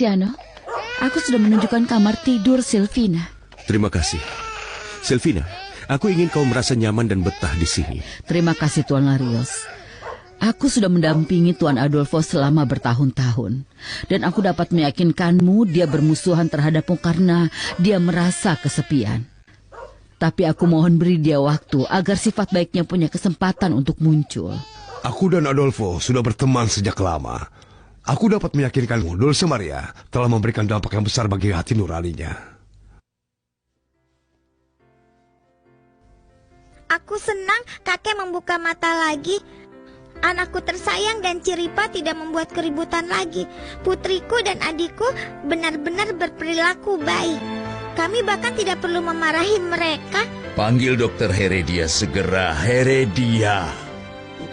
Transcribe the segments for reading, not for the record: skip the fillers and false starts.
Tiano, aku sudah menunjukkan kamar tidur Silvina. Terima kasih. Silvina, aku ingin kau merasa nyaman dan betah di sini. Terima kasih Tuan Larios. Aku sudah mendampingi Tuan Adolfo selama bertahun-tahun. Dan aku dapat meyakinkanmu dia bermusuhan terhadapmu karena dia merasa kesepian. Tapi aku mohon beri dia waktu agar sifat baiknya punya kesempatan untuk muncul. Aku dan Adolfo sudah berteman sejak lama. Aku dapat meyakinkanmu, Dulce Maria telah memberikan dampak yang besar bagi hati nuraninya. Aku senang kakek membuka mata lagi. Anakku tersayang dan Ciripa tidak membuat keributan lagi. Putriku dan adikku benar-benar berperilaku baik. Kami bahkan tidak perlu memarahi mereka. Panggil Dokter Heredia segera, Heredia.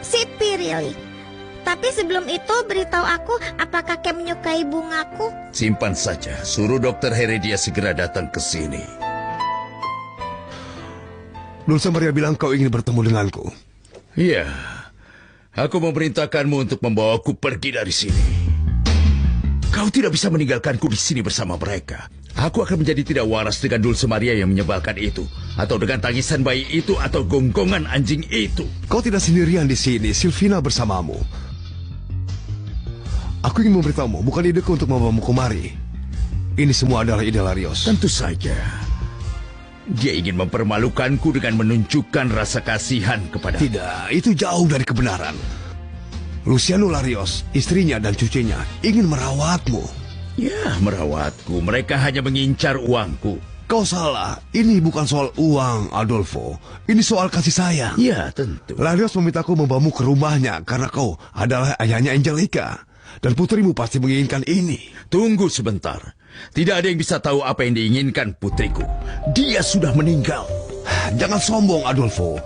Sipirili. Tapi sebelum itu beritahu aku apakah kakek menyukai bungaku. Simpan saja, suruh Dokter Heredia segera datang ke sini. Dulce Maria bilang kau ingin bertemu denganku. Iya. Aku memerintahkanmu untuk membawaku pergi dari sini. Kau tidak bisa meninggalkanku di sini bersama mereka. Aku akan menjadi tidak waras dengan Dulce Maria yang menyebalkan itu, atau dengan tangisan bayi itu, atau gonggongan anjing itu. Kau tidak sendirian di sini, Silvina bersamamu. Aku ingin memberitahumu, bukan ideku untuk membawamu kemari. Ini semua adalah ide Larios. Tentu saja. Dia ingin mempermalukanku dengan menunjukkan rasa kasihan kepada... Tidak, itu jauh dari kebenaran. Luciano Larios, istrinya dan cucunya ingin merawatmu. Ya, merawatku. Mereka hanya mengincar uangku. Kau salah. Ini bukan soal uang, Adolfo. Ini soal kasih sayang. Ya, tentu. Larios memintaku membawamu ke rumahnya karena kau adalah ayahnya Angelica. Dan putrimu pasti menginginkan ini. Tunggu sebentar. Tidak ada yang bisa tahu apa yang diinginkan putriku. Dia sudah meninggal. Jangan sombong, Adolfo.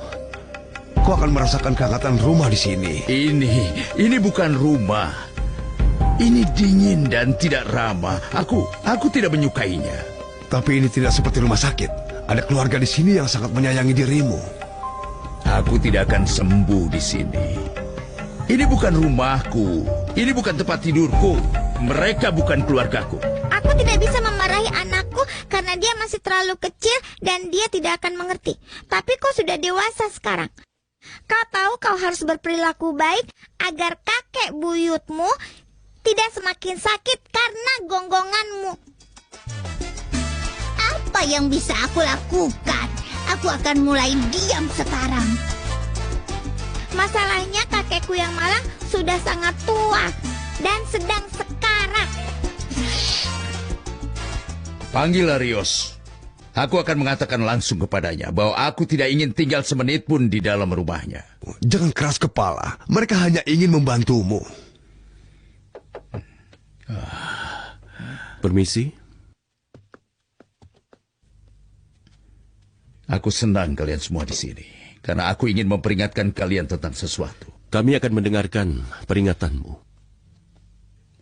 Kau akan merasakan kehangatan rumah di sini. Ini bukan rumah. Ini dingin dan tidak ramah. Aku tidak menyukainya. Tapi ini tidak seperti rumah sakit. Ada keluarga di sini yang sangat menyayangi dirimu. Aku tidak akan sembuh di sini. Ini bukan rumahku. Ini bukan tempat tidurku. Mereka bukan keluargaku. Aku tidak bisa memarahi anakku karena dia masih terlalu kecil dan dia tidak akan mengerti. Tapi kau sudah dewasa sekarang. Kau tahu kau harus berperilaku baik agar kakek buyutmu tidak semakin sakit karena gonggonganmu. Apa yang bisa aku lakukan? Aku akan mulai diam sekarang. Masalahnya kakekku yang malang sudah sangat tua dan sedang sekarat. Panggil Larios. Aku akan mengatakan langsung kepadanya bahwa aku tidak ingin tinggal semenit pun di dalam rumahnya. Jangan keras kepala. Mereka hanya ingin membantumu. Permisi. Aku senang kalian semua di sini. Karena aku ingin memperingatkan kalian tentang sesuatu. Kami akan mendengarkan peringatanmu.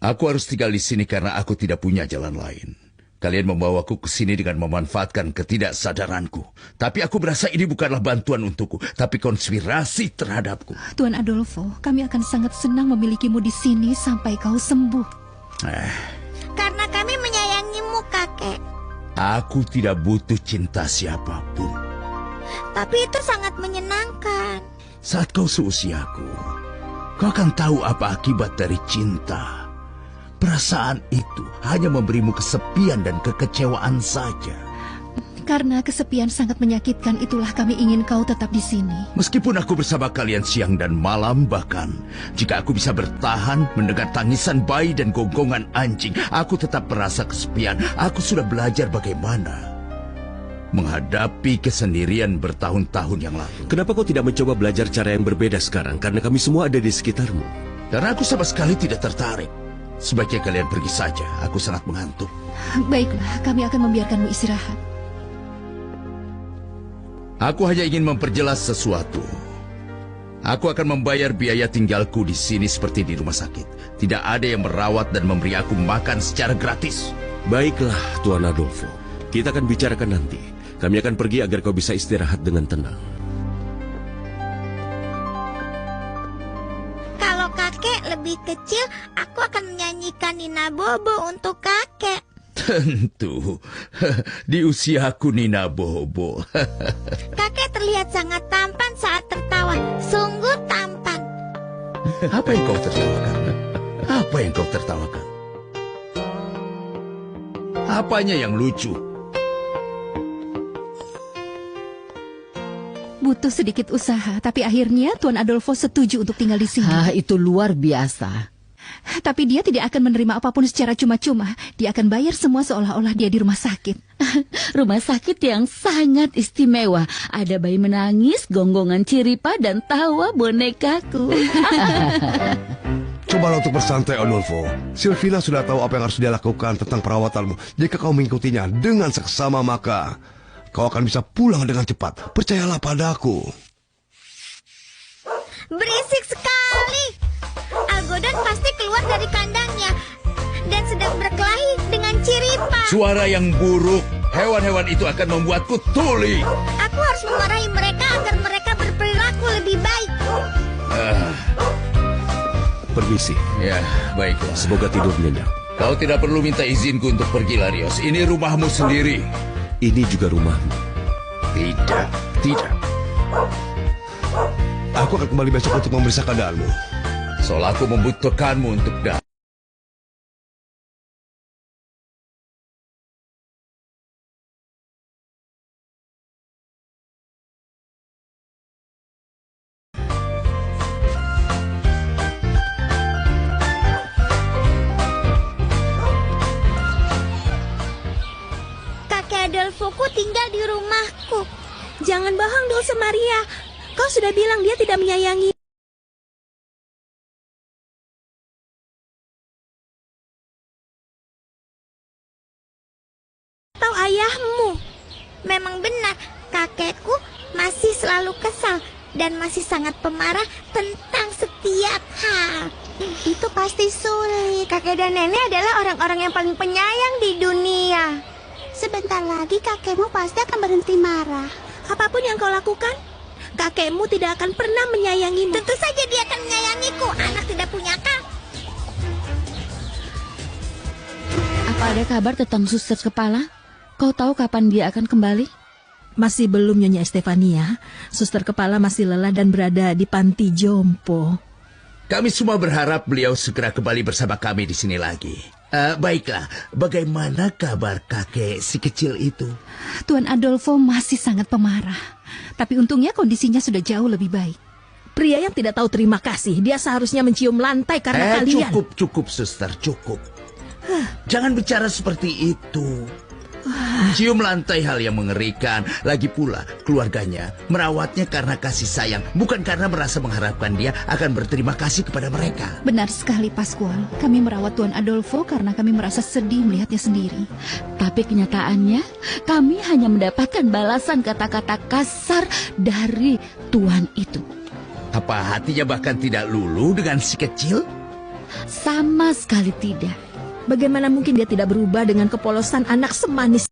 Aku harus tinggal di sini karena aku tidak punya jalan lain. Kalian membawaku ke sini dengan memanfaatkan ketidaksadaranku. Tapi aku merasa ini bukanlah bantuan untukku, tapi konspirasi terhadapku. Tuan Adolfo, kami akan sangat senang memilikimu di sini sampai kau sembuh. Karena kami menyayangimu, kakek. Aku tidak butuh cinta siapapun. Tapi itu sangat menyenangkan. Saat kau seusiaku, kau akan tahu apa akibat dari cinta. Perasaan itu hanya memberimu kesepian dan kekecewaan saja. Karena kesepian sangat menyakitkan, itulah kami ingin kau tetap di sini. Meskipun aku bersama kalian siang dan malam, bahkan jika aku bisa bertahan mendengar tangisan bayi dan gonggongan anjing, aku tetap merasa kesepian. Aku sudah belajar bagaimana menghadapi kesendirian bertahun-tahun yang lalu. Kenapa kau tidak mencoba belajar cara yang berbeda sekarang? Karena kami semua ada di sekitarmu. Karena aku sama sekali tidak tertarik. Sebaiknya kalian pergi saja. Aku sangat mengantuk. Baiklah, kami akan membiarkanmu istirahat. Aku hanya ingin memperjelas sesuatu. Aku akan membayar biaya tinggalku di sini seperti di rumah sakit. Tidak ada yang merawat dan memberi aku makan secara gratis. Baiklah, Tuan Adolfo. Kita akan bicarakan nanti. Kami akan pergi agar kau bisa istirahat dengan tenang. Kalau kakek lebih kecil, aku akan menyanyikan Nina Bobo untuk kakek. Tentu, di usiaku Nina Bobo. Kakek terlihat sangat tampan saat tertawa, sungguh tampan. Apa yang kau tertawakan? Apa yang kau tertawakan? Apanya yang lucu? Butuh sedikit usaha, tapi akhirnya Tuan Adolfo setuju untuk tinggal di sini. Itu luar biasa. Tapi dia tidak akan menerima apapun secara cuma-cuma. Dia akan bayar semua seolah-olah dia di rumah sakit. Rumah sakit yang sangat istimewa. Ada bayi menangis, gonggongan ciripa, dan tawa bonekaku. Cobalah untuk bersantai, Adolfo. Silvina sudah tahu apa yang harus dia lakukan tentang perawatanmu. Jika kau mengikutinya dengan seksama, maka kau akan bisa pulang dengan cepat. Percayalah padaku. Berisik sekali. Algodon pasti keluar dari kandangnya dan sedang berkelahi dengan ciripa. Suara yang buruk. Hewan-hewan itu akan membuatku tuli. Aku harus memarahi mereka agar mereka berperilaku lebih baik. Permisi. Ya, baiklah. Semoga tidur nyenyak. Kau tidak perlu minta izinku untuk pergi, Larios. Ini rumahmu sendiri. Ini juga rumahmu. Tidak, tidak. Aku akan kembali besok untuk memeriksa keadaanmu. Soal aku membutuhkanmu untuk datang. Kakek Adolfoku tinggal di rumahku. Jangan bohong, Dulce Maria. Kau sudah bilang dia tidak menyayangi. Atau ayahmu. Memang benar, kakekku masih selalu kesal dan masih sangat pemarah tentang setiap hal. Itu pasti sulit. Kakek dan nenek adalah orang-orang yang paling penyayang di dunia. Sebentar lagi kakekmu pasti akan berhenti marah. Apapun yang kau lakukan, kakekmu tidak akan pernah menyayangimu. Tentu saja dia akan menyayangiku, anak tidak punya akal. Apa ada kabar tentang suster kepala? Kau tahu kapan dia akan kembali? Masih belum, Nyonya Estefania. Suster kepala masih lelah dan berada di panti jompo. Kami semua berharap beliau segera kembali bersama kami di sini lagi. Baiklah, bagaimana kabar kakek si kecil itu? Tuan Adolfo masih sangat pemarah. Tapi untungnya kondisinya sudah jauh lebih baik. Pria yang tidak tahu terima kasih. Dia seharusnya mencium lantai karena kalian. Cukup, suster, cukup. Jangan bicara seperti itu. Cium lantai hal yang mengerikan. Lagi pula keluarganya merawatnya karena kasih sayang, bukan karena merasa mengharapkan dia akan berterima kasih kepada mereka. Benar sekali, Pascual. Kami merawat Tuan Adolfo karena kami merasa sedih melihatnya sendiri. Tapi kenyataannya, kami hanya mendapatkan balasan kata-kata kasar dari Tuan itu. Apa hatinya bahkan tidak luluh dengan si kecil? Sama sekali tidak. Bagaimana mungkin dia tidak berubah dengan kepolosan anak semanis